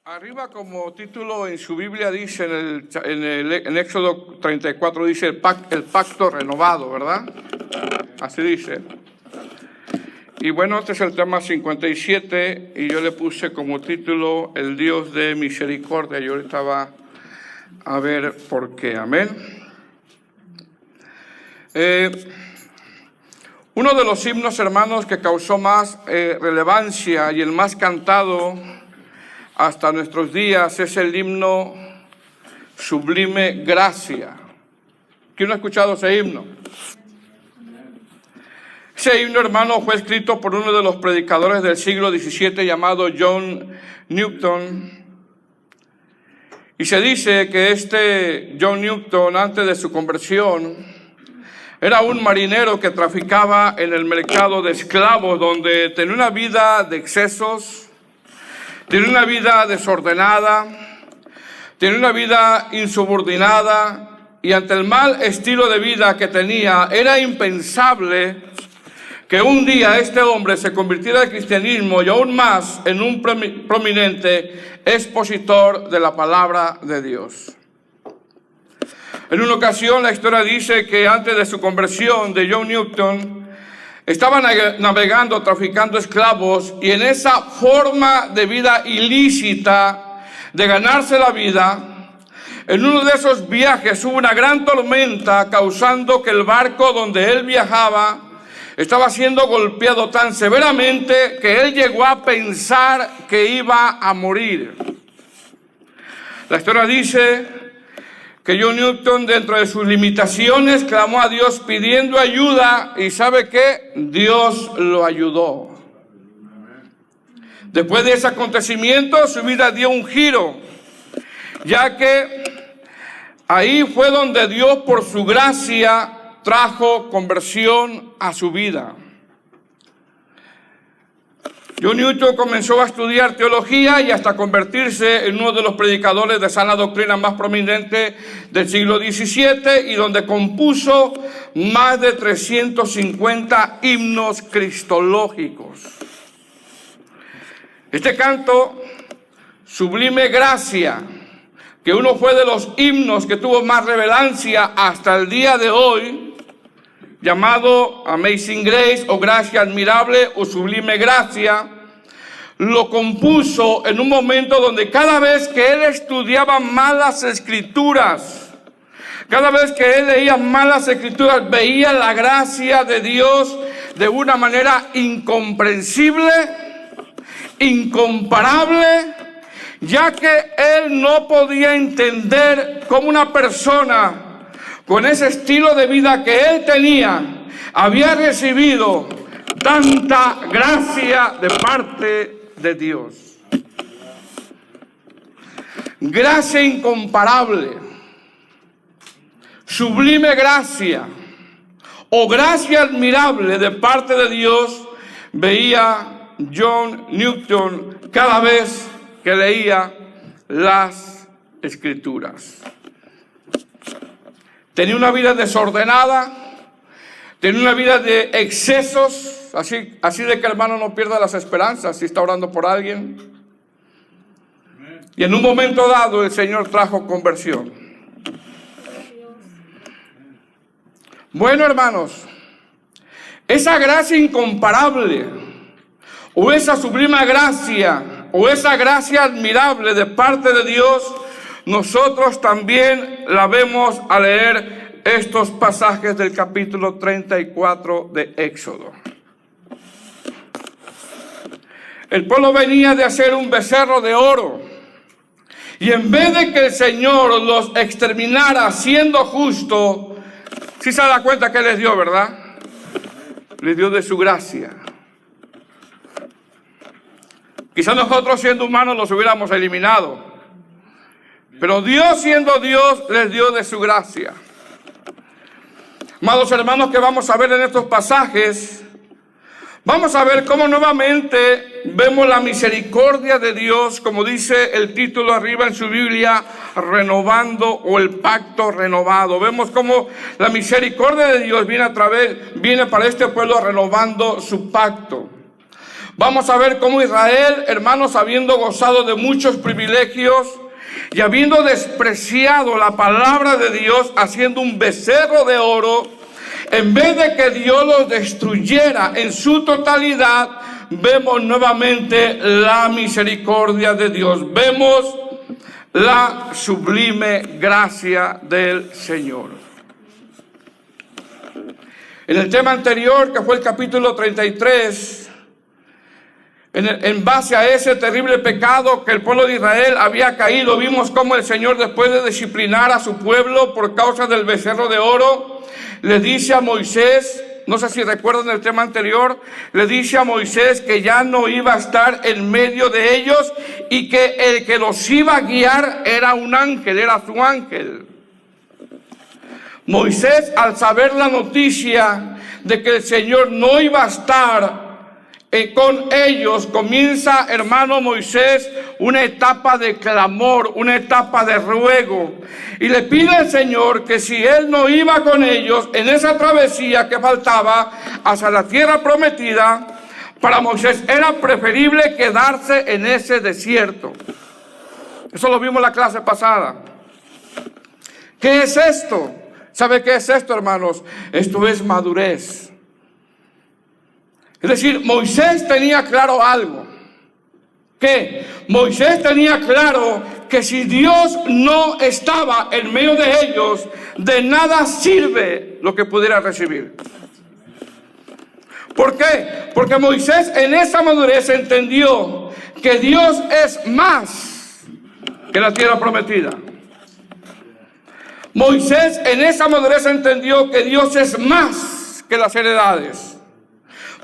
Arriba como título en su Biblia dice, en Éxodo 34 dice el pacto renovado, ¿verdad? Así dice. Y bueno, este es el tema 57 y yo le puse como título el Dios de misericordia. Y ahorita va a ver por qué. Amén. Uno de los himnos, hermanos, que causó más relevancia y el más cantado hasta nuestros días es el himno Sublime Gracia. ¿Quién ha escuchado ese himno? Ese himno, hermano, fue escrito por uno de los predicadores del siglo XVII llamado John Newton. Y se dice que este John Newton, antes de su conversión, era un marinero que traficaba en el mercado de esclavos, donde tenía una vida de excesos, tenía una vida desordenada, tenía una vida insubordinada, y ante el mal estilo de vida que tenía, era impensable que un día este hombre se convirtiera al cristianismo y aún más en un prominente expositor de la palabra de Dios. En una ocasión la historia dice que antes de su conversión de John Newton, estaba navegando, traficando esclavos, y en esa forma de vida ilícita de ganarse la vida, en uno de esos viajes hubo una gran tormenta causando que el barco donde él viajaba estaba siendo golpeado tan severamente que él llegó a pensar que iba a morir. La historia dice que John Newton, dentro de sus limitaciones, clamó a Dios pidiendo ayuda, y ¿sabe qué? Dios lo ayudó. Después de ese acontecimiento, su vida dio un giro, ya que ahí fue donde Dios, por su gracia, trajo conversión a su vida. John Newton comenzó a estudiar teología y hasta convertirse en uno de los predicadores de sana doctrina más prominentes del siglo XVII, y donde compuso más de 350 himnos cristológicos. Este canto, Sublime Gracia, que uno fue de los himnos que tuvo más relevancia hasta el día de hoy, llamado Amazing Grace, o Gracia Admirable, o Sublime Gracia, lo compuso en un momento donde cada vez que él estudiaba malas escrituras, cada vez que él leía malas escrituras, veía la gracia de Dios de una manera incomprensible, incomparable, ya que él no podía entender cómo una persona con ese estilo de vida que él tenía había recibido tanta gracia de parte de Dios. Gracia incomparable, sublime gracia o gracia admirable de parte de Dios, veía John Newton cada vez que leía las escrituras. Tenía una vida desordenada, tenía una vida de excesos, así de que, hermano, no pierda las esperanzas si está orando por alguien. Y en un momento dado el Señor trajo conversión. Bueno, hermanos, esa gracia incomparable, o esa sublime gracia, o esa gracia admirable de parte de Dios, nosotros también la vemos al leer estos pasajes del capítulo 34 de Éxodo. El pueblo venía de hacer un becerro de oro, y en vez de que el Señor los exterminara siendo justo, ¿sí se da cuenta que les dio, verdad? Les dio de su gracia. Quizás nosotros, siendo humanos, los hubiéramos eliminado, pero Dios, siendo Dios, les dio de su gracia. Amados hermanos, que vamos a ver en estos pasajes, vamos a ver cómo nuevamente vemos la misericordia de Dios, como dice el título arriba en su Biblia, renovando, o el pacto renovado. Vemos cómo la misericordia de Dios viene para este pueblo renovando su pacto. Vamos a ver cómo Israel, hermanos, habiendo gozado de muchos privilegios y habiendo despreciado la palabra de Dios, haciendo un becerro de oro, en vez de que Dios los destruyera en su totalidad, vemos nuevamente la misericordia de Dios. Vemos la sublime gracia del Señor. En el tema anterior, que fue el capítulo 33, en base a ese terrible pecado que el pueblo de Israel había caído, vimos cómo el Señor, después de disciplinar a su pueblo por causa del becerro de oro, le dice a Moisés, no sé si recuerdan el tema anterior, le dice a Moisés que ya no iba a estar en medio de ellos y que el que los iba a guiar era un ángel, era su ángel. Moisés, al saber la noticia de que el Señor no iba a estar con ellos, comienza, hermano Moisés, una etapa de clamor, una etapa de ruego, y le pide al Señor que si él no iba con ellos en esa travesía que faltaba hacia la tierra prometida, para Moisés era preferible quedarse en ese desierto. Eso lo vimos en la clase pasada. ¿Qué es esto? ¿Sabe qué es esto, hermanos? Esto es madurez. Es decir, Moisés tenía claro algo. ¿Qué? Moisés tenía claro que si Dios no estaba en medio de ellos, de nada sirve lo que pudiera recibir. ¿Por qué? Porque Moisés en esa madurez entendió que Dios es más que la tierra prometida. Moisés en esa madurez entendió que Dios es más que las heredades.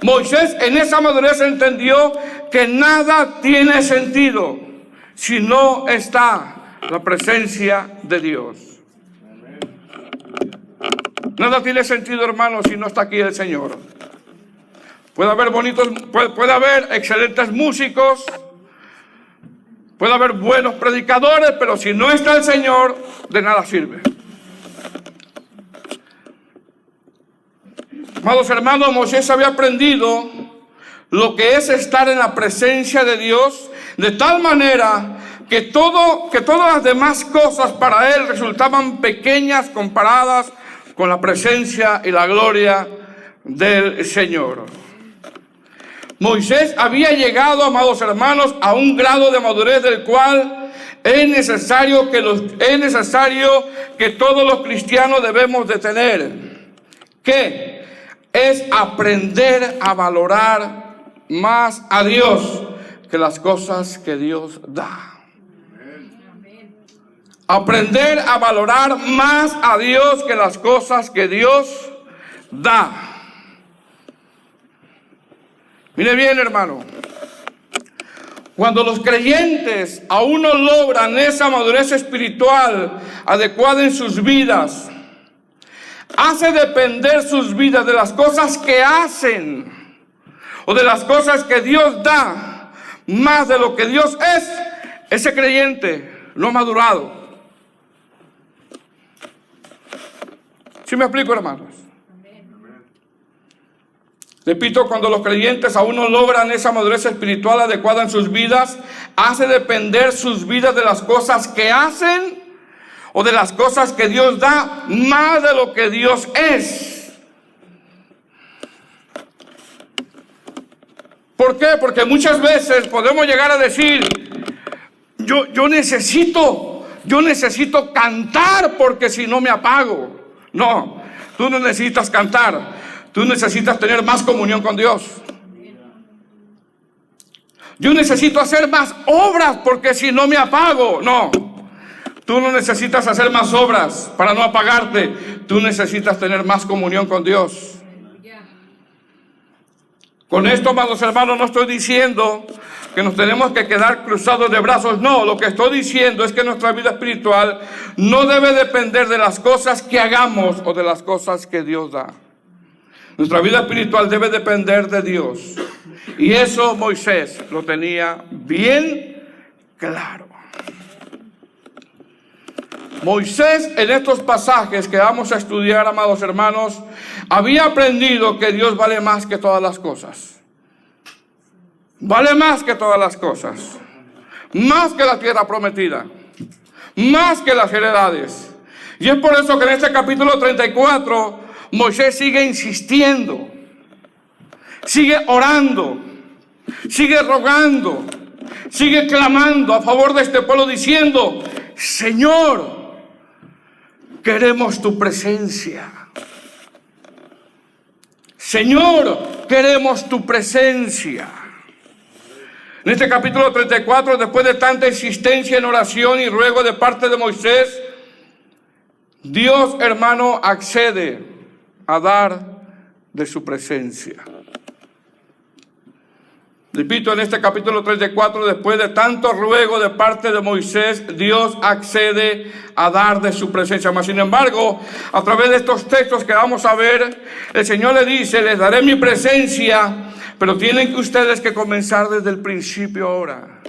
Moisés en esa madurez entendió que nada tiene sentido si no está la presencia de Dios. Nada tiene sentido, hermanos, si no está aquí el Señor. Puede haber excelentes músicos, puede haber buenos predicadores, pero si no está el Señor, de nada sirve. Amados hermanos, Moisés había aprendido lo que es estar en la presencia de Dios, de tal manera que todas las demás cosas para él resultaban pequeñas comparadas con la presencia y la gloria del Señor. Moisés había llegado, amados hermanos, a un grado de madurez del cual es necesario que todos los cristianos debemos de tener. ¿Qué? Es aprender a valorar más a Dios que las cosas que Dios da. Aprender a valorar más a Dios que las cosas que Dios da. Mire bien, hermano. Cuando los creyentes aún no logran esa madurez espiritual adecuada en sus vidas, hace depender sus vidas de las cosas que hacen o de las cosas que Dios da más de lo que Dios es, ese creyente no ha madurado. ¿Sí me explico, hermanos? Repito, cuando los creyentes aún no logran esa madurez espiritual adecuada en sus vidas, hace depender sus vidas de las cosas que hacen o de las cosas que Dios da más de lo que Dios es. ¿Por qué? Porque muchas veces podemos llegar a decir, yo necesito cantar porque si no me apago. No, tú no necesitas cantar. Tú necesitas tener más comunión con Dios. Yo necesito hacer más obras porque si no me apago. No, tú no necesitas hacer más obras para no apagarte. Tú necesitas tener más comunión con Dios. Con esto, amados hermanos, no estoy diciendo que nos tenemos que quedar cruzados de brazos. No, lo que estoy diciendo es que nuestra vida espiritual no debe depender de las cosas que hagamos o de las cosas que Dios da. Nuestra vida espiritual debe depender de Dios. Y eso Moisés lo tenía bien claro. Moisés, en estos pasajes que vamos a estudiar, amados hermanos, había aprendido que Dios vale más que todas las cosas. vale más que todas las cosas, más que la tierra prometida, más que las heredades. Y es por eso que en este capítulo 34 Moisés sigue insistiendo, sigue orando, sigue rogando, sigue clamando a favor de este pueblo diciendo: Señor, queremos tu presencia. Señor, queremos tu presencia. En este capítulo 34, después de tanta insistencia en oración y ruego de parte de Moisés, Dios, hermano, accede a dar de su presencia. Repito, en este capítulo 34, después de tanto ruego de parte de Moisés, Dios accede a dar de su presencia. Mas, sin embargo, a través de estos textos que vamos a ver, el Señor le dice: les daré mi presencia, pero tienen ustedes que comenzar desde el principio ahora.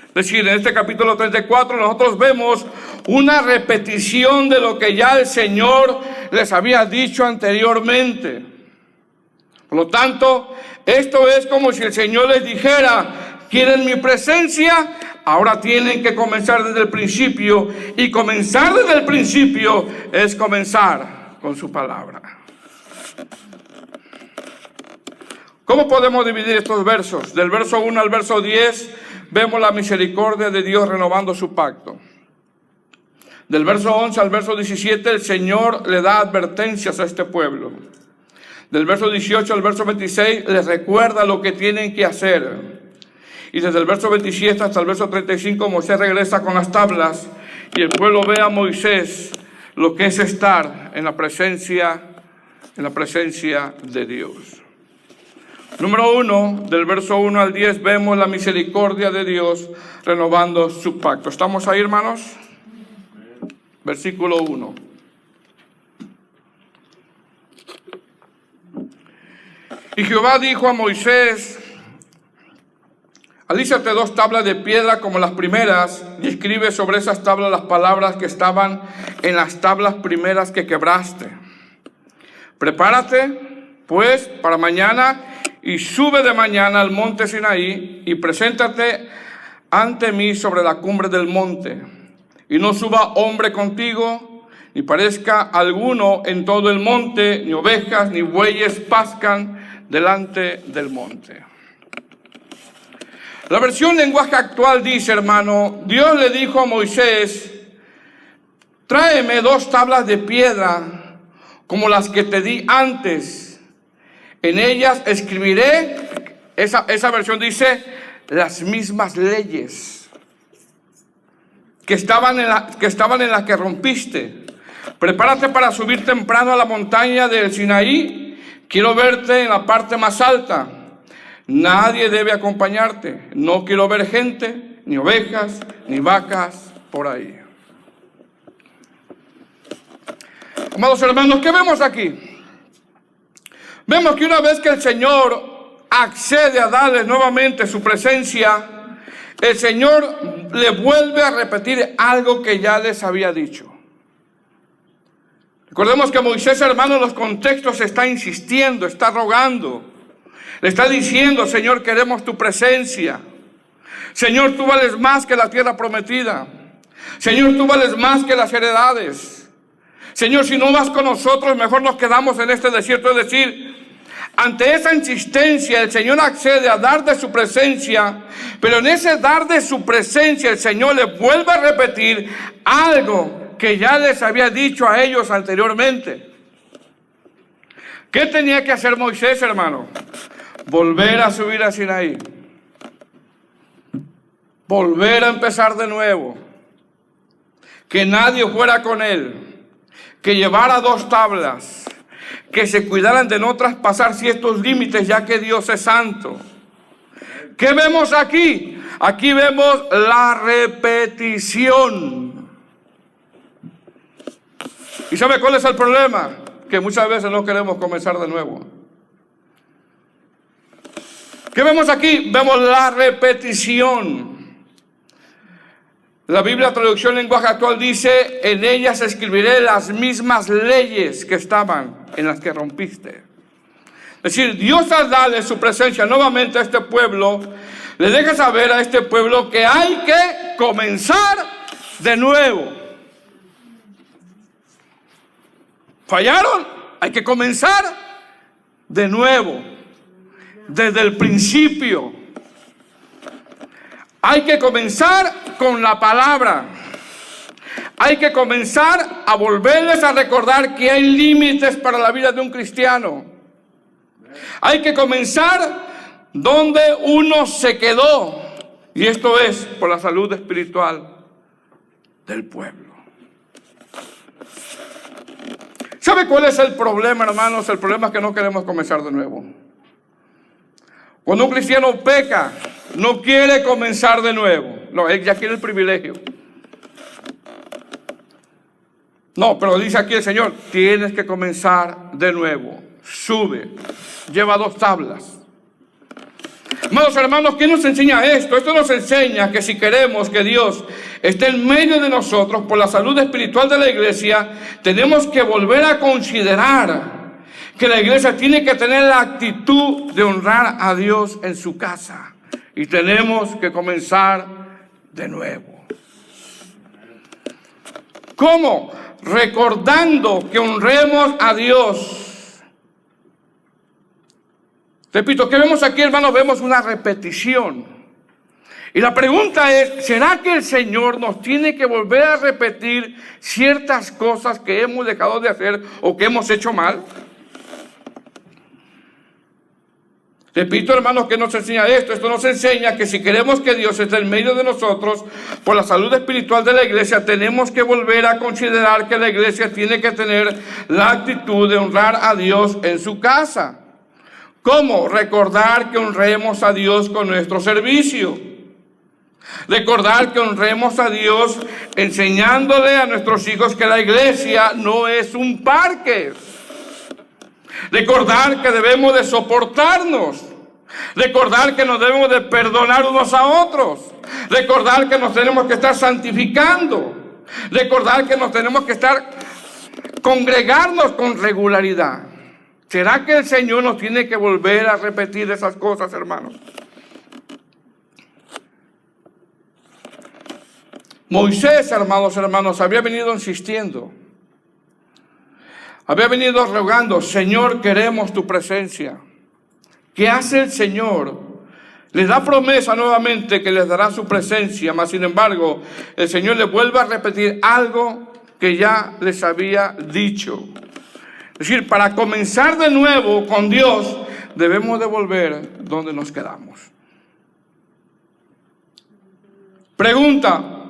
Es decir, en este capítulo 34 nosotros vemos una repetición de lo que ya el Señor les había dicho anteriormente. Por lo tanto, esto es como si el Señor les dijera: ¿quieren mi presencia? Ahora tienen que comenzar desde el principio. Y comenzar desde el principio es comenzar con su palabra. ¿Cómo podemos dividir estos versos? Del verso 1 al verso 10 vemos la misericordia de Dios renovando su pacto. Del verso 11 al verso 17 el Señor le da advertencias a este pueblo. Del verso 18 al verso 26 les recuerda lo que tienen que hacer. Y desde el verso 27 hasta el verso 35 Moisés regresa con las tablas y el pueblo ve a Moisés lo que es estar en la presencia de Dios. Número 1, del verso 1 al 10 vemos la misericordia de Dios renovando su pacto. ¿Estamos ahí, hermanos? Versículo 1. Y Jehová dijo a Moisés: alízate 2 tablas de piedra como las primeras, y escribe sobre esas tablas las palabras que estaban en las tablas primeras que quebraste. Prepárate, pues, para mañana, y sube de mañana al monte Sinaí, y preséntate ante mí sobre la cumbre del monte. Y no suba hombre contigo, ni parezca alguno en todo el monte, ni ovejas, ni bueyes pascan delante del monte. La versión lenguaje actual dice, hermano: Dios le dijo a Moisés: tráeme 2 tablas de piedra como las que te di antes. En ellas escribiré, esa versión dice, las mismas leyes que estaban en la que rompiste. Prepárate para subir temprano a la montaña del Sinaí. Quiero verte en la parte más alta. Nadie debe acompañarte. No quiero ver gente, ni ovejas, ni vacas por ahí. Amados hermanos, ¿qué vemos aquí? Vemos que una vez que el Señor accede a darles nuevamente su presencia, el Señor le vuelve a repetir algo que ya les había dicho. Recordemos que Moisés, hermano, en los contextos está insistiendo, está rogando. Le está diciendo: Señor, queremos tu presencia. Señor, tú vales más que la tierra prometida. Señor, tú vales más que las heredades. Señor, si no vas con nosotros, mejor nos quedamos en este desierto. Es decir, ante esa insistencia, el Señor accede a dar de su presencia, pero en ese dar de su presencia, el Señor le vuelve a repetir algo que ya les había dicho a ellos anteriormente. ¿Qué tenía que hacer Moisés, hermano? Volver a subir a Sinaí. Volver a empezar de nuevo. Que nadie fuera con él. Que llevara 2 tablas. Que se cuidaran de no traspasar ciertos límites, ya que Dios es santo. ¿Qué vemos aquí? Aquí vemos la repetición. ¿Y sabe cuál es el problema? Que muchas veces no queremos comenzar de nuevo. ¿Qué vemos aquí? Vemos la repetición. La Biblia, traducción lenguaje actual, dice: en ellas escribiré las mismas leyes que estaban en las que rompiste. Es decir, Dios al darle su presencia nuevamente a este pueblo, le deja saber a este pueblo que hay que comenzar de nuevo. ¿Fallaron? Hay que comenzar de nuevo, desde el principio. Hay que comenzar con la palabra. Hay que comenzar a volverles a recordar que hay límites para la vida de un cristiano. Hay que comenzar donde uno se quedó. Y esto es por la salud espiritual del pueblo. ¿Sabe cuál es el problema, hermanos? El problema es que no queremos comenzar de nuevo. Cuando un cristiano peca, no quiere comenzar de nuevo. No, él ya quiere el privilegio. No, pero dice aquí el Señor, tienes que comenzar de nuevo. Sube, lleva 2 tablas. Amados hermanos, ¿qué nos enseña esto? Esto nos enseña que si queremos que Dios esté en medio de nosotros por la salud espiritual de la iglesia, tenemos que volver a considerar que la iglesia tiene que tener la actitud de honrar a Dios en su casa. Y tenemos que comenzar de nuevo. ¿Cómo? Recordando que honremos a Dios. Repito, ¿qué vemos aquí, hermanos? Vemos una repetición. Y la pregunta es, ¿será que el Señor nos tiene que volver a repetir ciertas cosas que hemos dejado de hacer o que hemos hecho mal? Repito, hermanos, ¿qué nos enseña esto? Esto nos enseña que si queremos que Dios esté en medio de nosotros por la salud espiritual de la iglesia, tenemos que volver a considerar que la iglesia tiene que tener la actitud de honrar a Dios en su casa. ¿Cómo? Recordar que honremos a Dios con nuestro servicio. Recordar que honremos a Dios enseñándole a nuestros hijos que la iglesia no es un parque. Recordar que debemos de soportarnos. Recordar que nos debemos de perdonar unos a otros. Recordar que nos tenemos que estar santificando. Recordar que nos tenemos que congregarnos con regularidad. ¿Será que el Señor nos tiene que volver a repetir esas cosas, hermanos? Moisés, hermanos, había venido insistiendo. Había venido rogando, Señor, queremos tu presencia. ¿Qué hace el Señor? Les da promesa nuevamente que les dará su presencia, mas sin embargo, el Señor les vuelve a repetir algo que ya les había dicho. Es decir, para comenzar de nuevo con Dios, debemos de volver donde nos quedamos. Pregunta,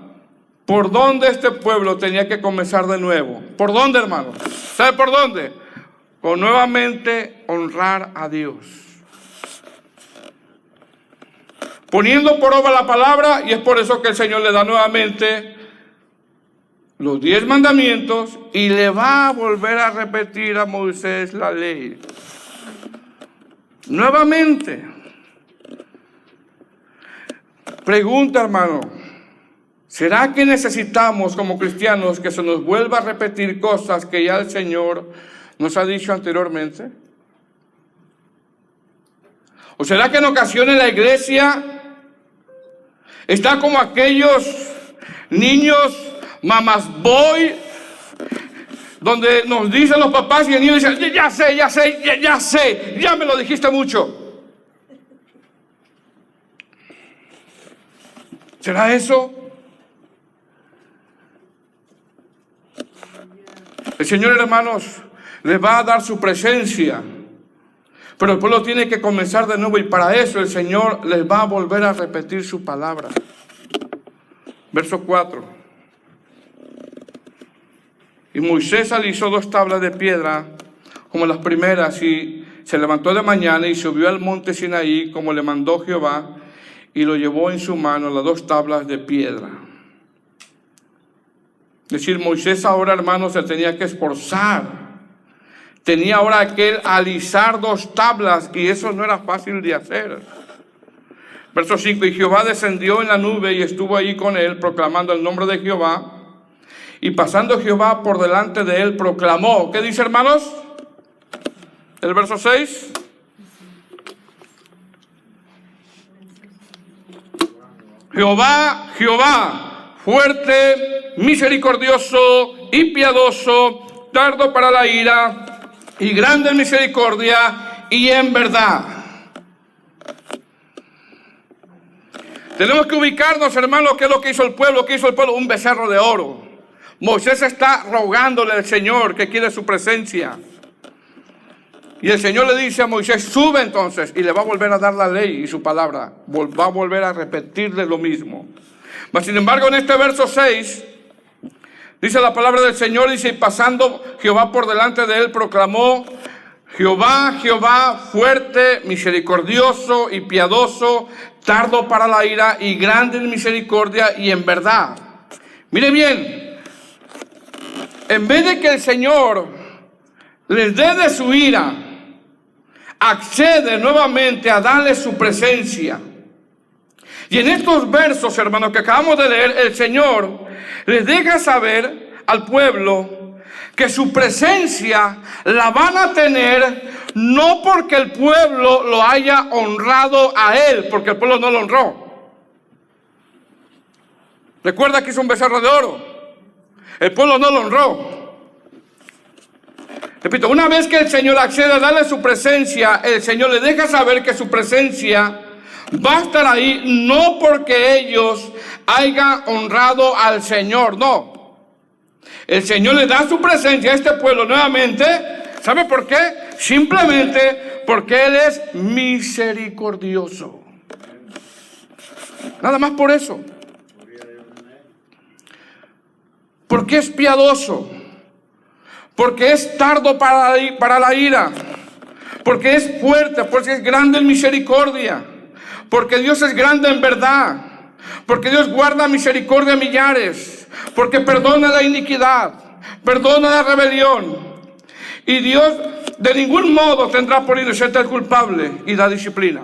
¿por dónde este pueblo tenía que comenzar de nuevo? ¿Por dónde, hermanos? ¿Sabe por dónde? Con nuevamente honrar a Dios. Poniendo por obra la palabra, y es por eso que el Señor le da nuevamente los 10 mandamientos y le va a volver a repetir a Moisés la ley. Nuevamente. Pregunta, hermano, ¿será que necesitamos como cristianos que se nos vuelva a repetir cosas que ya el Señor nos ha dicho anteriormente? ¿O será que en ocasiones la iglesia está como aquellos niños mamás boy, donde nos dicen los papás y el niño dice, ya sé, ya me lo dijiste mucho? ¿Será eso? El Señor, hermanos, les va a dar su presencia, pero el pueblo tiene que comenzar de nuevo y para eso el Señor les va a volver a repetir su palabra. Verso 4. Y Moisés alisó 2 tablas de piedra como las primeras y se levantó de mañana y subió al monte Sinaí como le mandó Jehová y lo llevó en su mano las 2 tablas de piedra. Es decir, Moisés ahora, hermanos, se tenía que esforzar. Tenía ahora que alisar 2 tablas y eso no era fácil de hacer. Verso 5, y Jehová descendió en la nube y estuvo allí con él proclamando el nombre de Jehová. Y pasando Jehová por delante de él, proclamó. ¿Qué dice, hermanos? El verso 6. Jehová, Jehová, fuerte, misericordioso y piadoso, tardo para la ira y grande en misericordia y en verdad. Tenemos que ubicarnos, hermanos, qué es lo que hizo el pueblo. ¿Qué hizo el pueblo? Un becerro de oro. Moisés está rogándole al Señor que quiere su presencia. Y el Señor le dice a Moisés, sube entonces, y le va a volver a dar la ley y su palabra. Va a volver a repetirle lo mismo. Mas sin embargo, en este verso 6, dice la palabra del Señor, dice, y pasando Jehová por delante de él, proclamó, Jehová, Jehová, fuerte, misericordioso y piadoso, tardo para la ira y grande en misericordia y en verdad. Mire bien, en vez de que el Señor les dé de su ira, accede nuevamente a darle su presencia. Y en estos versos, hermanos, que acabamos de leer, el Señor les deja saber al pueblo que su presencia la van a tener no porque el pueblo lo haya honrado a él, porque el pueblo no lo honró. Recuerda que hizo un becerro de oro. El pueblo no lo honró. Repito, una vez que el Señor accede a darle su presencia, el Señor le deja saber que su presencia va a estar ahí no porque ellos hayan honrado al Señor, no. El Señor le da su presencia a este pueblo nuevamente. ¿Sabe por qué? Simplemente porque Él es misericordioso. Nada más por eso. Porque es piadoso. Porque es tardo para la ira, porque es fuerte, porque es grande en misericordia, porque Dios es grande en verdad, porque Dios guarda misericordia a millares, porque perdona la iniquidad, perdona la rebelión, y Dios de ningún modo tendrá por inocente al culpable y da disciplina.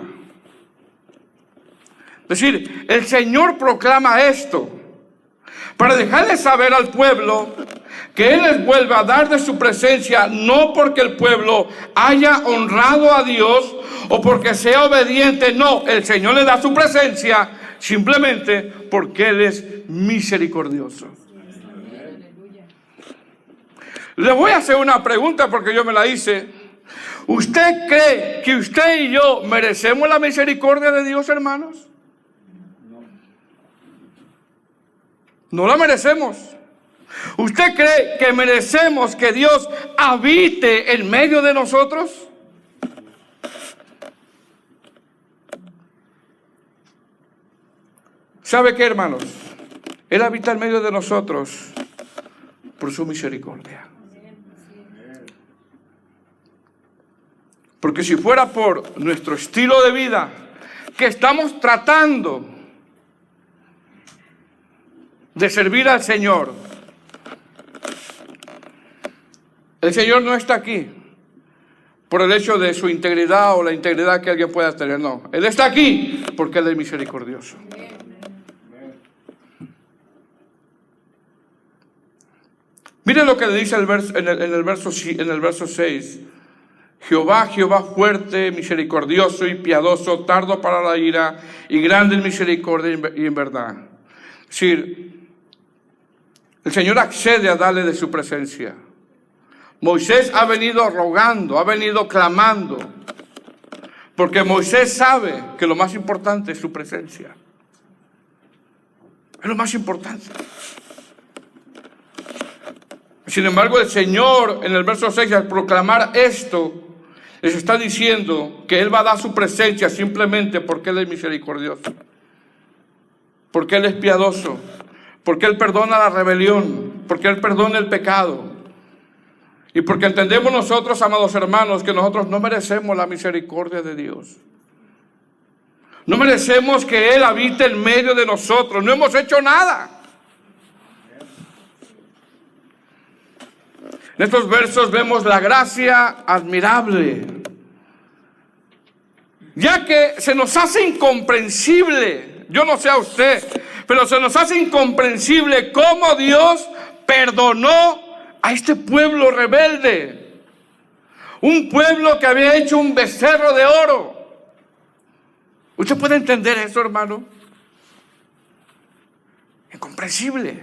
Es decir, el Señor proclama esto para dejarle saber al pueblo que Él les vuelve a dar de su presencia, no porque el pueblo haya honrado a Dios o porque sea obediente, no, el Señor le da su presencia simplemente porque Él es misericordioso. Le voy a hacer una pregunta porque yo me la hice. ¿Usted cree que usted y yo merecemos la misericordia de Dios, hermanos? No la merecemos. ¿Usted cree que merecemos que Dios habite en medio de nosotros? ¿Sabe qué, hermanos? Él habita en medio de nosotros por su misericordia. Porque si fuera por nuestro estilo de vida, que estamos tratando de servir al Señor, el Señor no está aquí por el hecho de su integridad o la integridad que alguien pueda tener, no. Él está aquí porque Él es misericordioso. Mire lo que le dice en el verso 6. Jehová, Jehová fuerte, misericordioso y piadoso, tardo para la ira y grande en misericordia y en verdad. Es decir, el Señor accede a darle de su presencia. Moisés ha venido rogando, ha venido clamando, porque Moisés sabe que lo más importante es su presencia. Es lo más importante. Sin embargo, el Señor en el verso 6, al proclamar esto, les está diciendo que Él va a dar su presencia simplemente porque Él es misericordioso, porque Él es piadoso, porque Él perdona la rebelión, porque Él perdona el pecado. Y porque entendemos nosotros, amados hermanos, que nosotros no merecemos la misericordia de Dios. No merecemos que Él habite en medio de nosotros. No hemos hecho nada. En estos versos vemos la gracia admirable, ya que se nos hace incomprensible, yo no sé a usted, pero se nos hace incomprensible cómo Dios perdonó a este pueblo rebelde, un pueblo que había hecho un becerro de oro. ¿Usted puede entender eso, hermano? Incomprensible.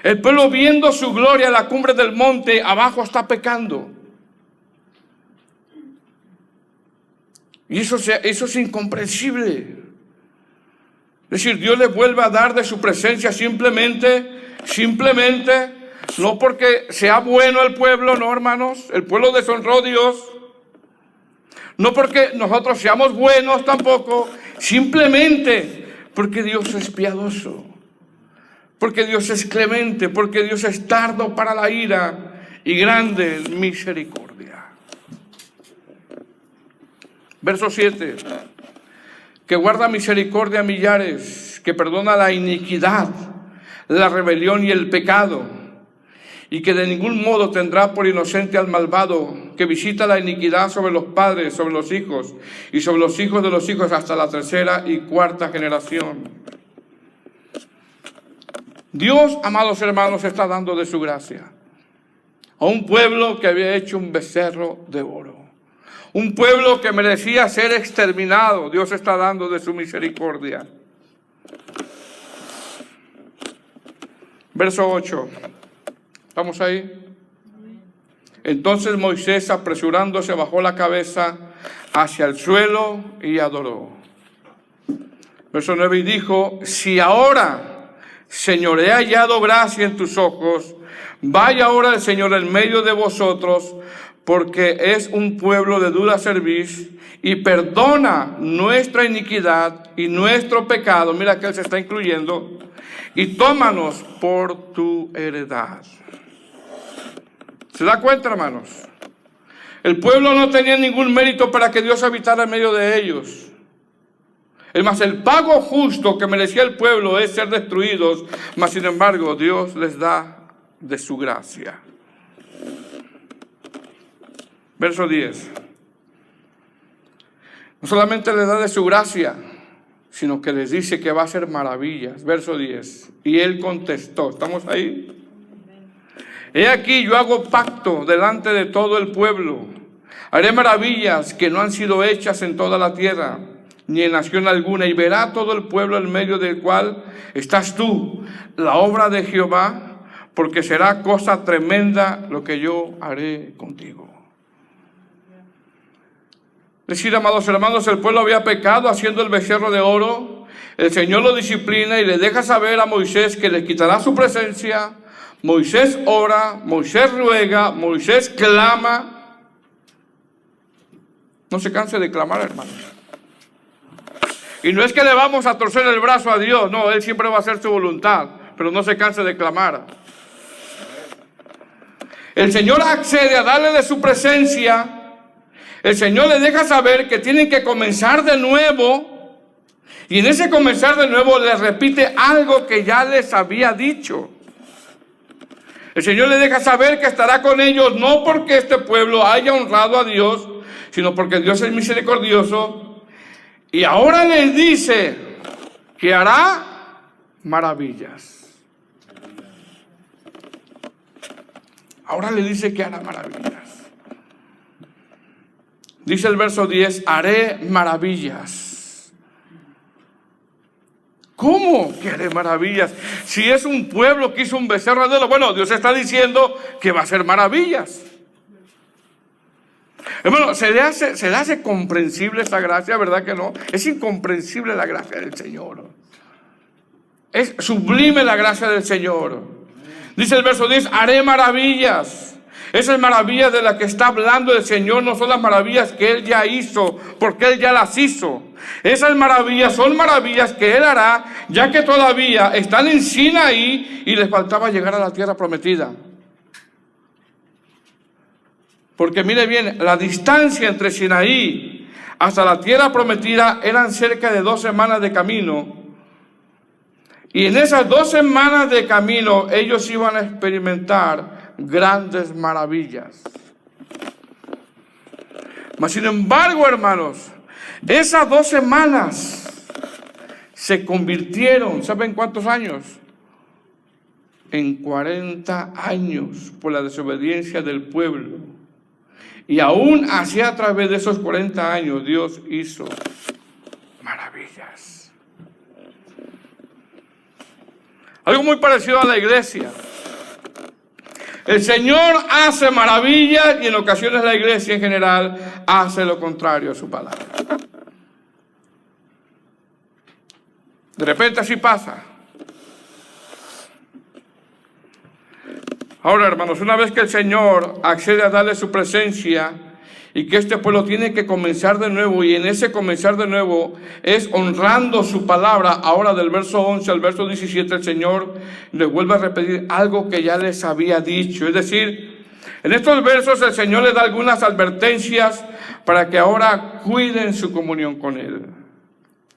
El pueblo viendo su gloria a la cumbre del monte, abajo está pecando. Y eso es incomprensible. Es decir, Dios les vuelve a dar de su presencia simplemente, no porque sea bueno el pueblo, no, hermanos. El pueblo deshonró a Dios. No porque nosotros seamos buenos tampoco, simplemente porque Dios es piadoso, porque Dios es clemente, porque Dios es tardo para la ira y grande en misericordia. Verso 7. Que guarda misericordia a millares, que perdona la iniquidad, la rebelión y el pecado, y que de ningún modo tendrá por inocente al malvado, que visita la iniquidad sobre los padres, sobre los hijos, y sobre los hijos de los hijos hasta la tercera y cuarta generación. Dios, amados hermanos, está dando de su gracia a un pueblo que había hecho un becerro de oro. Un pueblo que merecía ser exterminado. Dios está dando de su misericordia. Verso 8. ¿Estamos ahí? Entonces Moisés, apresurándose, bajó la cabeza hacia el suelo y adoró. Verso 9, y dijo: si ahora, Señor, he hallado gracia en tus ojos, vaya ahora el Señor en medio de vosotros, porque es un pueblo de dura cerviz, y perdona nuestra iniquidad y nuestro pecado. Mira que Él se está incluyendo. Y tómanos por tu heredad. ¿Se da cuenta, hermanos? El pueblo no tenía ningún mérito para que Dios habitara en medio de ellos. Es más, el pago justo que merecía el pueblo es ser destruidos, mas sin embargo Dios les da de su gracia. Verso 10. No solamente les da de su gracia, sino que les dice que va a hacer maravillas. Verso 10. Y él contestó, ¿estamos ahí? He aquí, yo hago pacto delante de todo el pueblo. Haré maravillas que no han sido hechas en toda la tierra, ni en nación alguna, y verá todo el pueblo en medio del cual estás tú, la obra de Jehová, porque será cosa tremenda lo que yo haré contigo. Es decir, amados hermanos, el pueblo había pecado haciendo el becerro de oro. El Señor lo disciplina y le deja saber a Moisés que le quitará su presencia. Moisés ora, Moisés ruega, Moisés clama. No se canse de clamar, hermanos. Y no es que le vamos a torcer el brazo a Dios, no, Él siempre va a hacer su voluntad, pero no se canse de clamar. El Señor accede a darle de su presencia. El Señor le deja saber que tienen que comenzar de nuevo, y en ese comenzar de nuevo les repite algo que ya les había dicho. El Señor le deja saber que estará con ellos, no porque este pueblo haya honrado a Dios, sino porque Dios es misericordioso. Y ahora les dice que hará maravillas. Ahora le dice que hará maravillas. Dice el verso 10, haré maravillas. ¿Cómo que haré maravillas? Si es un pueblo que hizo un becerro de oro. Bueno, Dios está diciendo que va a hacer maravillas. Hermano, ¿se le hace comprensible esta gracia? ¿Verdad que no? Es incomprensible la gracia del Señor. Es sublime la gracia del Señor. Dice el verso 10, haré maravillas. Esas maravillas de las que está hablando el Señor no son las maravillas que Él ya hizo, porque Él ya las hizo. Esas maravillas son maravillas que Él hará, ya que todavía están en Sinaí y les faltaba llegar a la tierra prometida. Porque mire bien, la distancia entre Sinaí hasta la tierra prometida eran cerca de 2 semanas de camino. Y en esas 2 semanas de camino ellos iban a experimentar grandes maravillas. Mas sin embargo, hermanos, esas 2 semanas se convirtieron, ¿saben cuántos años? En 40 años por la desobediencia del pueblo. Y aún así, a través de esos 40 años, Dios hizo maravillas. Algo muy parecido a la iglesia. El Señor hace maravillas y en ocasiones la iglesia en general hace lo contrario a su palabra. De repente así pasa. Ahora, hermanos, una vez que el Señor accede a darle su presencia y que este pueblo tiene que comenzar de nuevo, y en ese comenzar de nuevo es honrando su palabra, ahora del verso 11 al verso 17 el Señor le vuelve a repetir algo que ya les había dicho. Es decir, en estos versos el Señor les da algunas advertencias para que ahora cuiden su comunión con Él.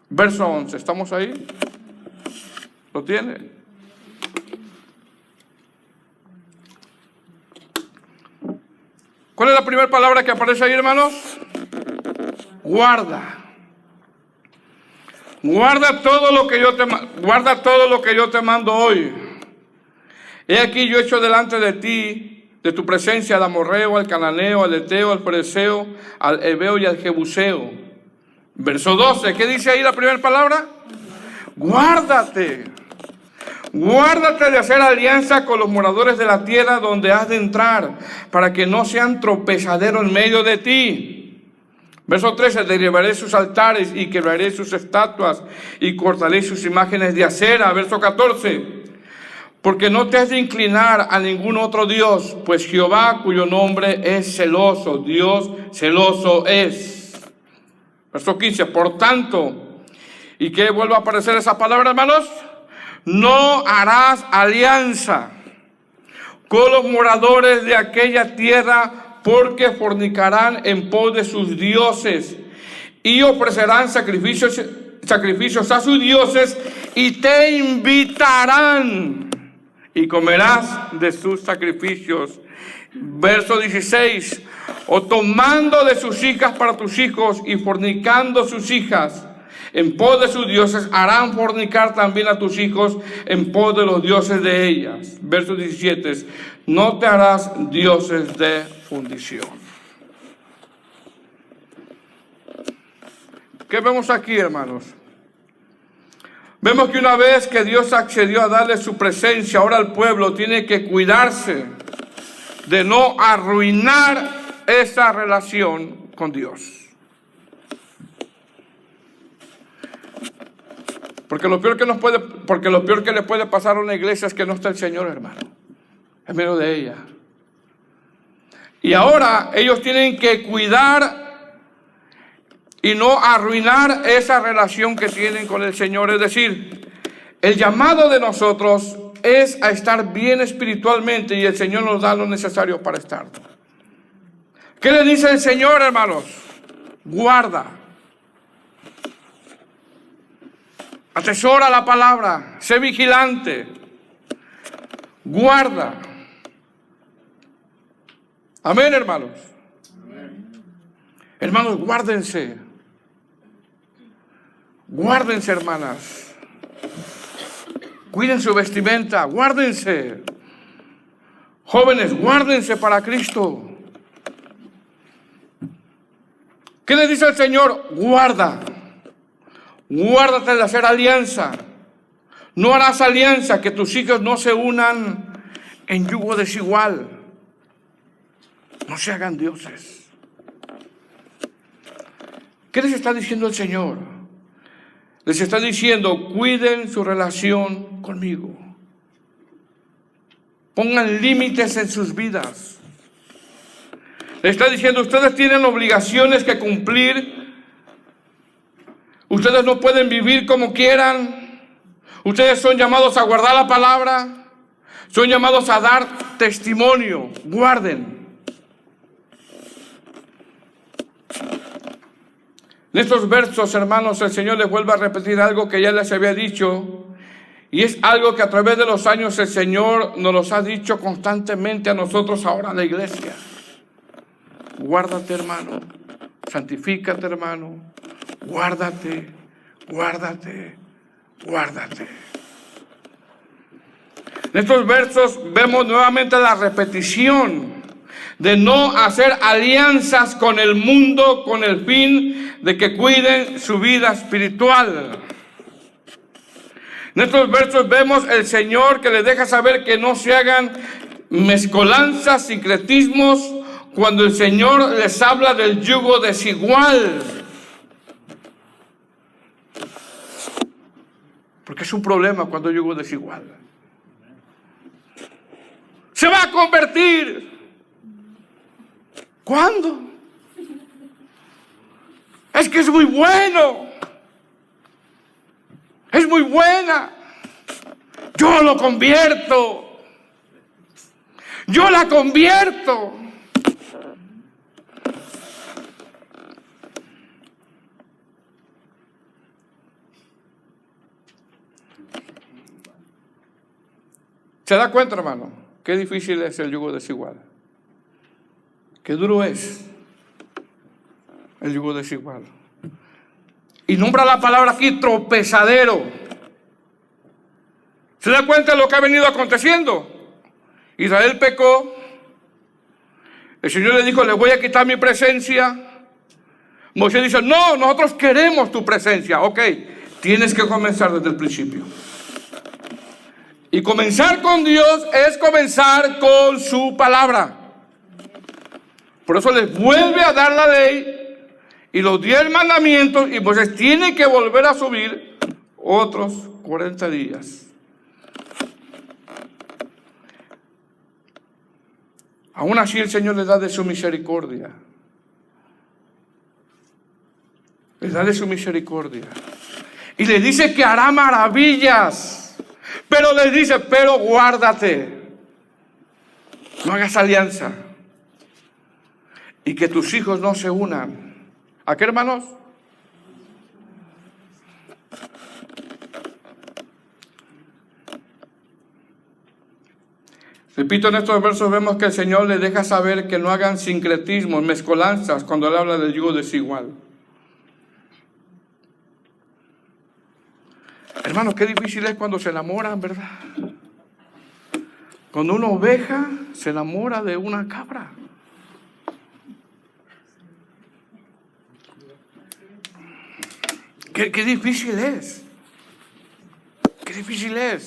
Verso 11, ¿estamos ahí? ¿Lo tiene? ¿Cuál es la primera palabra que aparece ahí, hermanos? Guarda. Guarda todo lo que yo te mando hoy. He aquí yo echo delante de ti, de tu presencia, al amorreo, al cananeo, al eteo, al fereceo, al heveo y al jebuseo. Verso 12, ¿qué dice ahí la primera palabra? Guárdate. Guárdate de hacer alianza con los moradores de la tierra donde has de entrar, para que no sean tropezadero en medio de ti. Verso 13, derribaré sus altares y quebraré sus estatuas y cortaré sus imágenes de acera. Verso 14, porque no te has de inclinar a ningún otro Dios, pues Jehová, cuyo nombre es celoso, Dios celoso es. Verso 15, por tanto, ¿y qué vuelve a aparecer esa palabra, hermanos? No harás alianza con los moradores de aquella tierra, porque fornicarán en pos de sus dioses y ofrecerán sacrificios a sus dioses y te invitarán y comerás de sus sacrificios. Verso 16, o tomando de sus hijas para tus hijos y fornicando sus hijas en pos de sus dioses, harán fornicar también a tus hijos en pos de los dioses de ellas. Verso 17, no te harás dioses de fundición. ¿Qué vemos aquí, hermanos? Vemos que una vez que Dios accedió a darle su presencia, ahora el pueblo tiene que cuidarse de no arruinar esa relación con Dios. Porque lo peor que le puede pasar a una iglesia es que no está el Señor, hermano, en medio de ella. Y ahora ellos tienen que cuidar y no arruinar esa relación que tienen con el Señor. Es decir, el llamado de nosotros es a estar bien espiritualmente, y el Señor nos da lo necesario para estar. ¿Qué le dice el Señor, hermanos? Guarda. Atesora la palabra, sé vigilante, guarda. Amén, hermanos. Amén. Hermanos, guárdense. Guárdense, hermanas. Cuiden su vestimenta, guárdense. Jóvenes, guárdense para Cristo. ¿Qué le dice el Señor? Guarda. Guárdate de hacer alianza. No harás alianza, que tus hijos no se unan en yugo desigual. No se hagan dioses. ¿Qué les está diciendo el Señor? Les está diciendo, cuiden su relación conmigo. Pongan límites en sus vidas. Les está diciendo, ustedes tienen obligaciones que cumplir. Ustedes no pueden vivir como quieran. Ustedes son llamados a guardar la palabra. Son llamados a dar testimonio. Guarden. En estos versos, hermanos, el Señor les vuelve a repetir algo que ya les había dicho. Y es algo que a través de los años el Señor nos los ha dicho constantemente a nosotros ahora en la iglesia. Guárdate, hermano. Santifícate, hermano. Guárdate, guárdate, guárdate. En estos versos vemos nuevamente la repetición de no hacer alianzas con el mundo con el fin de que cuiden su vida espiritual. En estos versos vemos el Señor que les deja saber que no se hagan mezcolanzas, sincretismos, cuando el Señor les habla del yugo desigual. Porque es un problema cuando el yugo es desigual. Se va a convertir. ¿Cuándo? Es que es muy bueno. Es muy buena. Yo lo convierto. Yo la convierto. ¿Se da cuenta, hermano? Qué difícil es el yugo desigual. Qué duro es el yugo desigual. Y nombra la palabra aquí tropezadero. ¿Se da cuenta de lo que ha venido aconteciendo? Israel pecó. El Señor le dijo, le voy a quitar mi presencia. Moisés dice, no, nosotros queremos tu presencia. Ok, tienes que comenzar desde el principio. Y comenzar con Dios es comenzar con su palabra. Por eso les vuelve a dar la ley y los 10 mandamientos, y Moisés tiene que volver a subir otros 40 días. Aún así el Señor les da de su misericordia. Les da de su misericordia. Y les dice que hará maravillas. Pero les dice, pero guárdate. No hagas alianza. Y que tus hijos no se unan. ¿A qué, hermanos? Repito, en estos versos vemos que el Señor les deja saber que no hagan sincretismos, mezcolanzas, cuando Él habla del yugo desigual. Hermanos, qué difícil es cuando se enamoran, ¿verdad? Cuando una oveja se enamora de una cabra. Qué difícil es. Qué difícil es.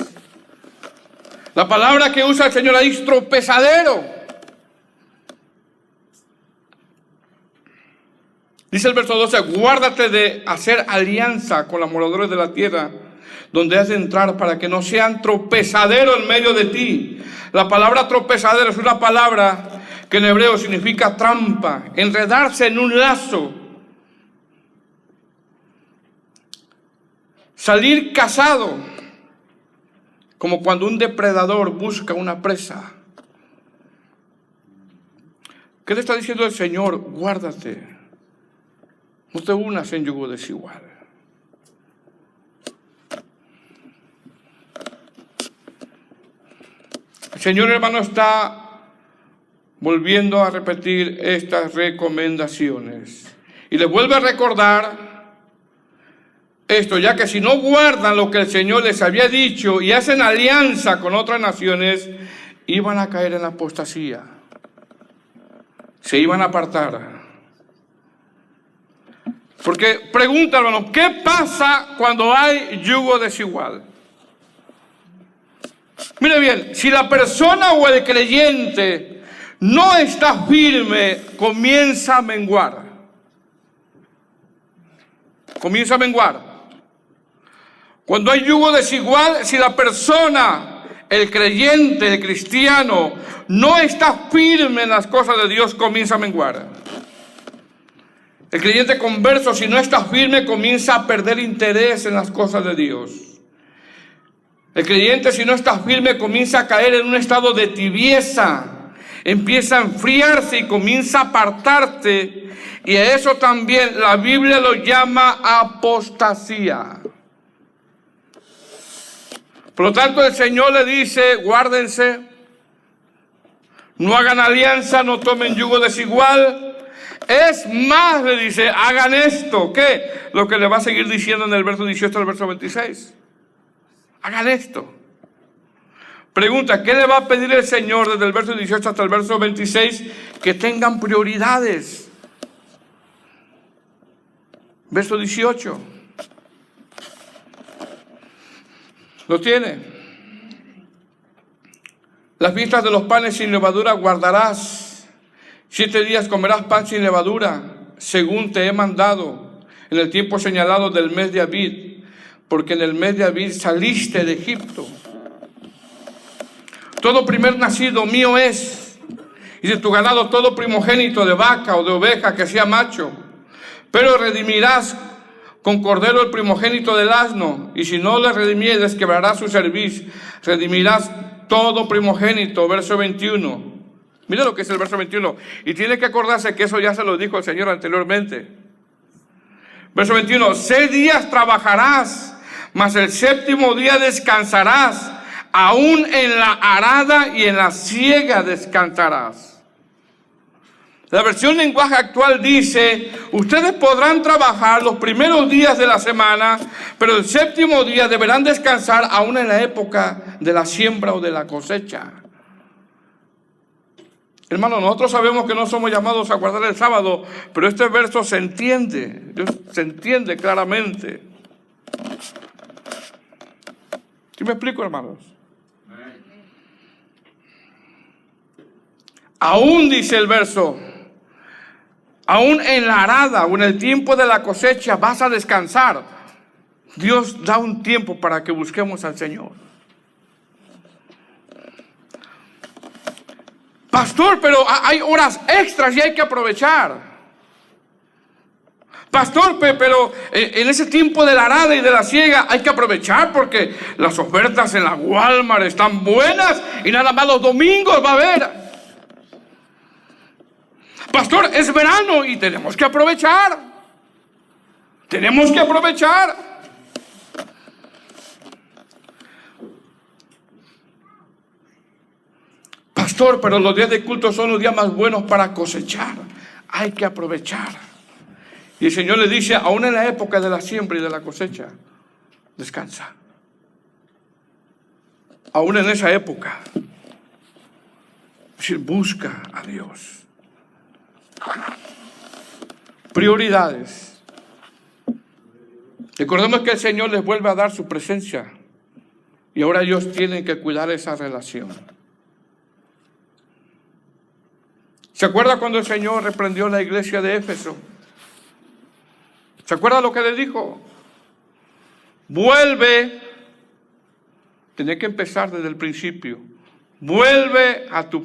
La palabra que usa el Señor ahí es tropezadero. Dice el verso 12, guárdate de hacer alianza con los moradores de la tierra donde has de entrar, para que no sean tropezadero en medio de ti. La palabra tropezadero es una palabra que en hebreo significa trampa, enredarse en un lazo, salir cazado, como cuando un depredador busca una presa. ¿Qué le está diciendo el Señor? Guárdate, no te unas en yugo desigual. El Señor, hermano, está volviendo a repetir estas recomendaciones. Y les vuelve a recordar esto, ya que si no guardan lo que el Señor les había dicho y hacen alianza con otras naciones, iban a caer en la apostasía. Se iban a apartar. Porque pregunta, hermano, ¿qué pasa cuando hay yugo desigual? Mire bien, si la persona o el creyente no está firme, comienza a menguar. Comienza a menguar. Cuando hay yugo desigual, si la persona, el creyente, el cristiano, no está firme en las cosas de Dios, comienza a menguar. El creyente converso, si no está firme, comienza a perder interés en las cosas de Dios. El creyente, si no está firme, comienza a caer en un estado de tibieza. Empieza a enfriarse y comienza a apartarse. Y a eso también la Biblia lo llama apostasía. Por lo tanto, el Señor le dice, guárdense, no hagan alianza, no tomen yugo desigual. Es más, le dice, hagan esto. ¿Qué? Lo que le va a seguir diciendo en el verso 18 al verso 26. Hagan esto. Pregunta, ¿qué le va a pedir el Señor desde el verso 18 hasta el verso 26? Que tengan prioridades. Verso 18. Lo tiene. Las fiestas de los panes sin levadura guardarás. 7 días comerás pan sin levadura, según te he mandado, en el tiempo señalado del mes de Abib, porque en el mes de Abib saliste de Egipto. Todo primer nacido mío es, y de tu ganado todo primogénito de vaca o de oveja que sea macho. Pero redimirás con cordero el primogénito del asno, y si no le redimieres, quebrarás su cerviz. Redimirás todo primogénito. Verso 21. Mira lo que es el verso 21. Y tiene que acordarse que eso ya se lo dijo el Señor anteriormente. Verso 21. 6 días trabajarás, mas el 7º día descansarás. Aún en la arada y en la siega descansarás. La versión lenguaje actual dice: ustedes podrán trabajar los primeros días de la semana, pero el 7º día deberán descansar aún en la época de la siembra o de la cosecha. Hermano, nosotros sabemos que no somos llamados a guardar el sábado, pero este verso se entiende claramente. ¿Sí me explico, hermanos? Aún dice el verso, aún en la arada o en el tiempo de la cosecha vas a descansar. Dios da un tiempo para que busquemos al Señor. Pastor, pero hay horas extras y hay que aprovechar. Pastor, pero en ese tiempo de la arada y de la siega hay que aprovechar porque las ofertas en la Walmart están buenas y nada más los domingos va a haber. Pastor, es verano y tenemos que aprovechar. Tenemos que aprovechar. Pastor, pero los días de culto son los días más buenos para cosechar. Hay que aprovechar. Y el Señor le dice, aún en la época de la siembra y de la cosecha, descansa. Aún en esa época. Es decir, busca a Dios. Prioridades. Recordemos que el Señor les vuelve a dar su presencia y ahora ellos tienen que cuidar esa relación. ¿Se acuerda cuando el Señor reprendió a la iglesia de Éfeso? ¿Se acuerda lo que le dijo? Vuelve. Tenía que empezar desde el principio. Vuelve a tu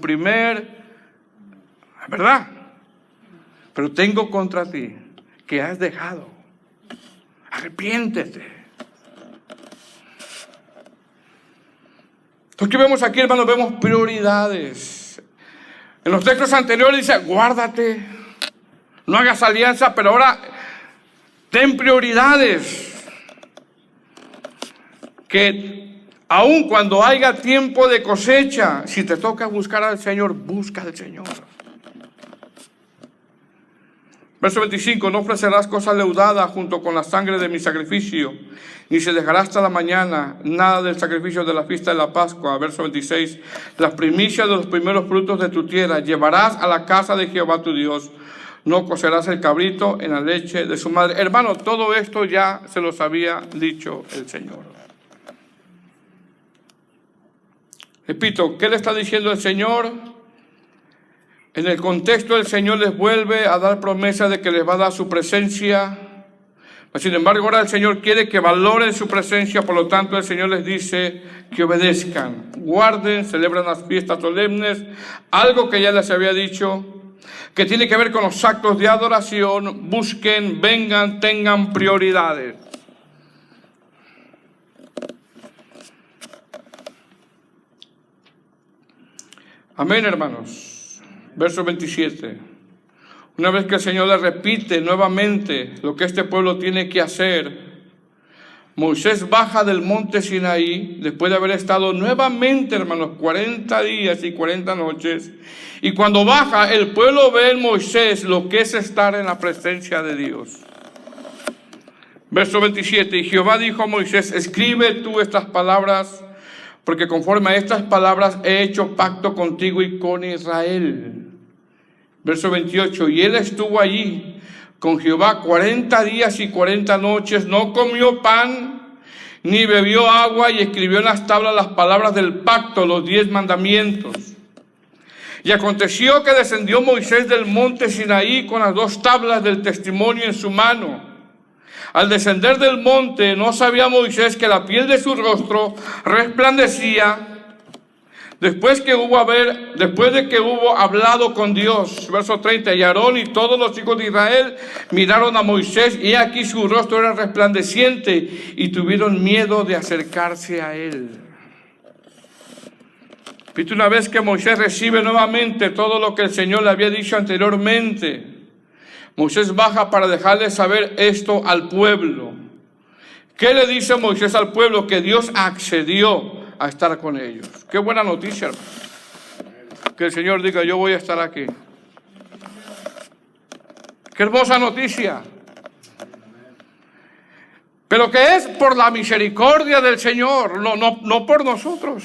¿verdad? Pero tengo contra ti que has dejado. Arrepiéntete. Entonces, ¿qué vemos aquí, hermanos? Vemos prioridades. En los textos anteriores dice, guárdate, no hagas alianza, pero ahora ten prioridades. Que aun cuando haya tiempo de cosecha, si te toca buscar al Señor, busca al Señor. Verso 25, no ofrecerás cosa leudada junto con la sangre de mi sacrificio, ni se dejará hasta la mañana nada del sacrificio de la fiesta de la Pascua. Verso 26, las primicias de los primeros frutos de tu tierra llevarás a la casa de Jehová tu Dios, no cocerás el cabrito en la leche de su madre. Hermano, todo esto ya se los había dicho el Señor. Repito, ¿qué le está diciendo el Señor? En el contexto, el Señor les vuelve a dar promesa de que les va a dar su presencia. Sin embargo, ahora el Señor quiere que valoren su presencia. Por lo tanto, el Señor les dice que obedezcan, guarden, celebren las fiestas solemnes. Algo que ya les había dicho, que tiene que ver con los actos de adoración. Busquen, vengan, tengan prioridades. Amén, hermanos. Verso 27. Una vez que el Señor le repite nuevamente lo que este pueblo tiene que hacer, Moisés baja del monte Sinaí, después de haber estado nuevamente, hermanos, 40 días y 40 noches. Y cuando baja, el pueblo ve en Moisés lo que es estar en la presencia de Dios. Verso 27. Y Jehová dijo a Moisés, escribe tú estas palabras, porque conforme a estas palabras he hecho pacto contigo y con Israel. Verso 28, y él estuvo allí con Jehová 40 días y 40 noches, no comió pan, ni bebió agua, y escribió en las tablas las palabras del pacto, los 10 mandamientos. Y aconteció que descendió Moisés del monte Sinaí con las 2 tablas del testimonio en su mano. Al descender del monte no sabía Moisés que la piel de su rostro resplandecía después de que hubo hablado con Dios. Verso 30, y Aarón y todos los hijos de Israel miraron a Moisés, y aquí su rostro era resplandeciente, y tuvieron miedo de acercarse a él. Viste, una vez que Moisés recibe nuevamente todo lo que el Señor le había dicho anteriormente, Moisés baja para dejarle saber esto al pueblo. ¿Qué le dice Moisés al pueblo? Que Dios accedió a estar con ellos. Qué buena noticia, hermano. Que el Señor diga, yo voy a estar aquí. Qué hermosa noticia. Pero que es por la misericordia del Señor, no por nosotros,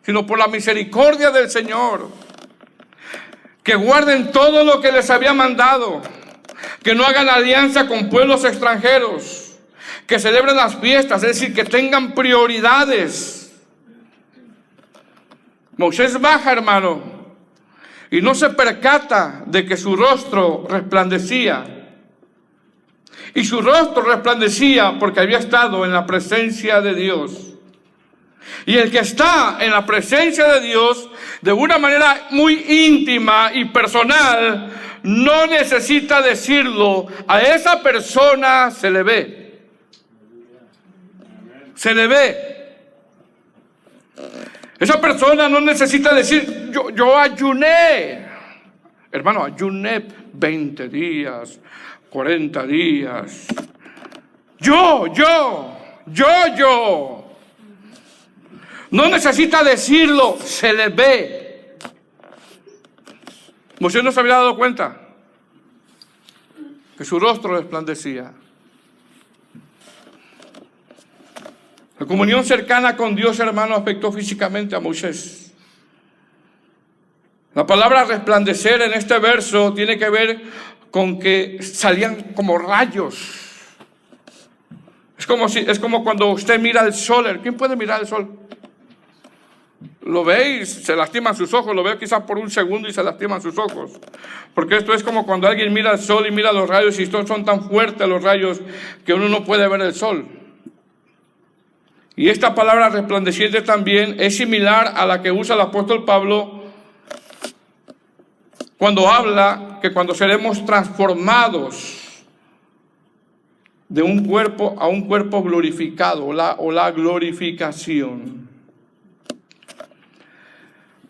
sino por la misericordia del Señor. Que guarden todo lo que les había mandado, que no hagan alianza con pueblos extranjeros, que celebren las fiestas, es decir, que tengan prioridades. Moisés baja, hermano, y no se percata de que su rostro resplandecía. Y su rostro resplandecía porque había estado en la presencia de Dios. Y el que está en la presencia de Dios de una manera muy íntima y personal, no necesita decirlo. A esa persona se le ve. Se le ve. Esa persona no necesita decir, yo ayuné. Hermano, ayuné 20 días, 40 días. Yo. No necesita decirlo, se le ve. Moisés no se había dado cuenta que su rostro resplandecía. La comunión cercana con Dios, hermano, afectó físicamente a Moisés. La palabra resplandecer en este verso tiene que ver con que salían como rayos. Es como cuando usted mira el sol. ¿Quién puede mirar el sol? Lo ve y se lastiman sus ojos. Lo ve quizás por un segundo y se lastiman sus ojos. Porque esto es como cuando alguien mira el sol y mira los rayos, y estos son tan fuertes los rayos que uno no puede ver el sol. Y esta palabra resplandeciente también es similar a la que usa el apóstol Pablo cuando habla que cuando seremos transformados de un cuerpo a un cuerpo glorificado, o la glorificación.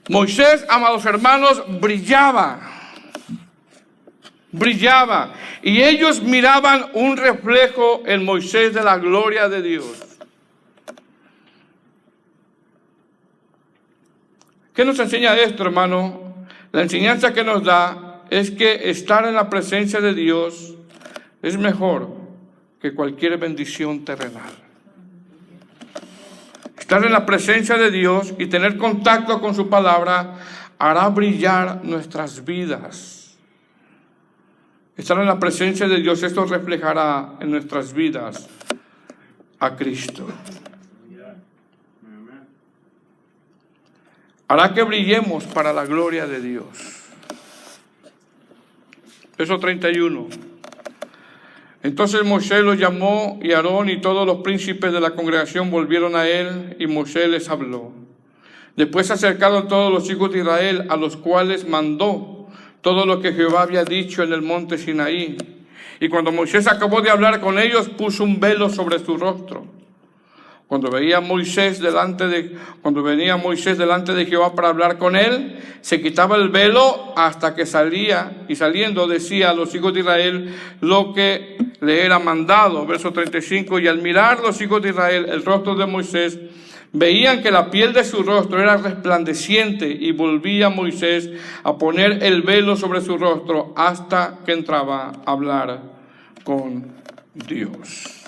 Moisés, amados hermanos, brillaba, y ellos miraban un reflejo en Moisés de la gloria de Dios. ¿Qué nos enseña esto, hermano? La enseñanza que nos da es que estar en la presencia de Dios es mejor que cualquier bendición terrenal. Estar en la presencia de Dios y tener contacto con su palabra hará brillar nuestras vidas. Estar en la presencia de Dios, esto reflejará en nuestras vidas a Cristo. Hará que brillemos para la gloria de Dios. Verso 31. Entonces Moisés los llamó, y Aarón y todos los príncipes de la congregación volvieron a él, y Moisés les habló. Después se acercaron todos los hijos de Israel, a los cuales mandó todo lo que Jehová había dicho en el monte Sinaí. Y cuando Moisés acabó de hablar con ellos, puso un velo sobre su rostro. Cuando venía Moisés delante de Jehová para hablar con él, se quitaba el velo hasta que salía, y saliendo decía a los hijos de Israel lo que le era mandado. Verso 35, y al mirar los hijos de Israel el rostro de Moisés, veían que la piel de su rostro era resplandeciente, y volvía Moisés a poner el velo sobre su rostro hasta que entraba a hablar con Dios.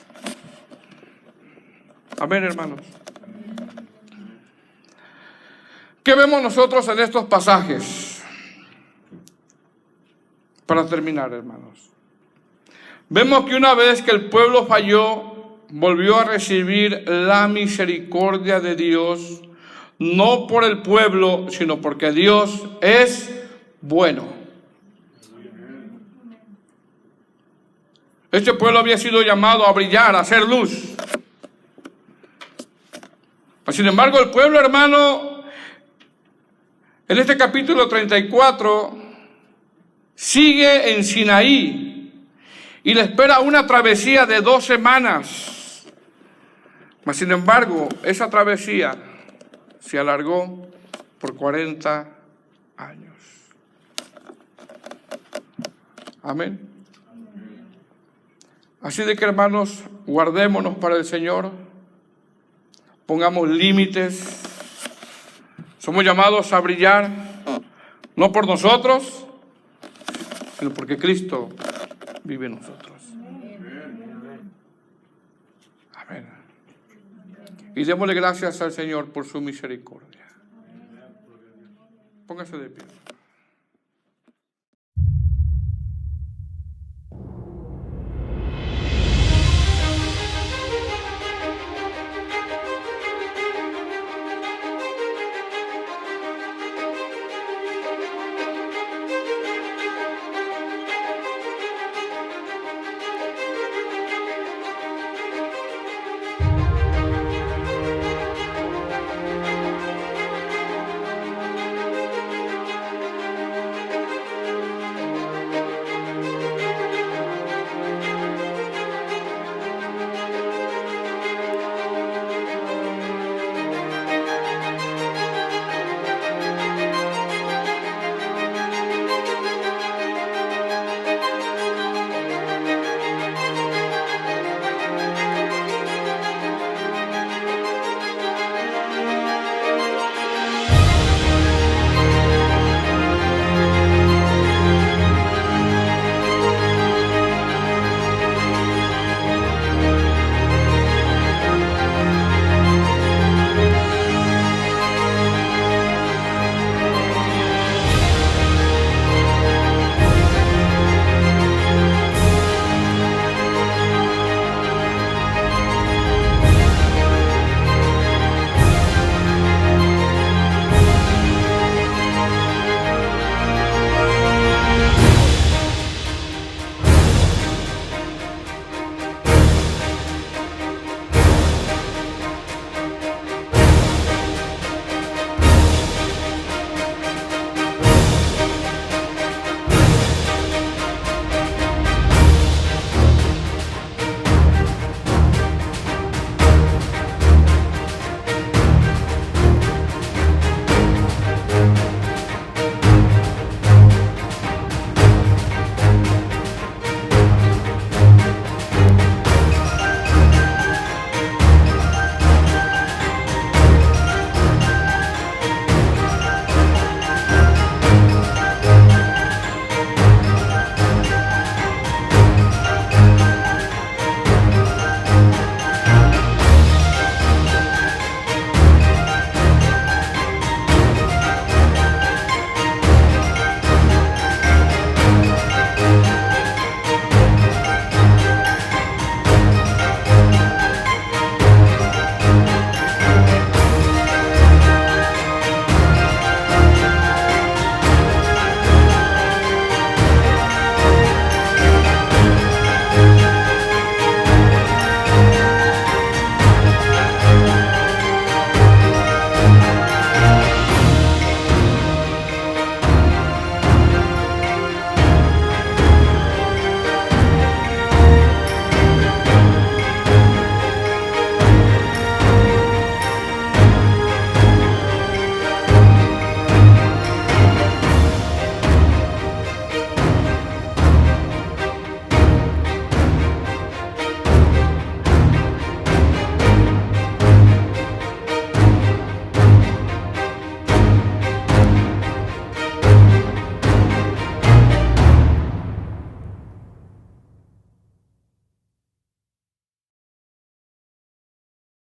Amén, hermanos. ¿Qué vemos nosotros en estos pasajes? Para terminar, hermanos. Vemos que una vez que el pueblo falló volvió a recibir la misericordia de Dios, no por el pueblo, sino porque Dios es bueno. Este pueblo había sido llamado a brillar, a hacer luz. Sin embargo, el pueblo, hermano, en este capítulo 34, sigue en Sinaí y le espera una travesía de 2 semanas. Mas, sin embargo, esa travesía se alargó por 40 años. Amén. Así de que, hermanos, guardémonos para el Señor, pongamos límites. Somos llamados a brillar, no por nosotros, sino porque Cristo vive en nosotros. Amén. Y démosle gracias al Señor por su misericordia. Póngase de pie.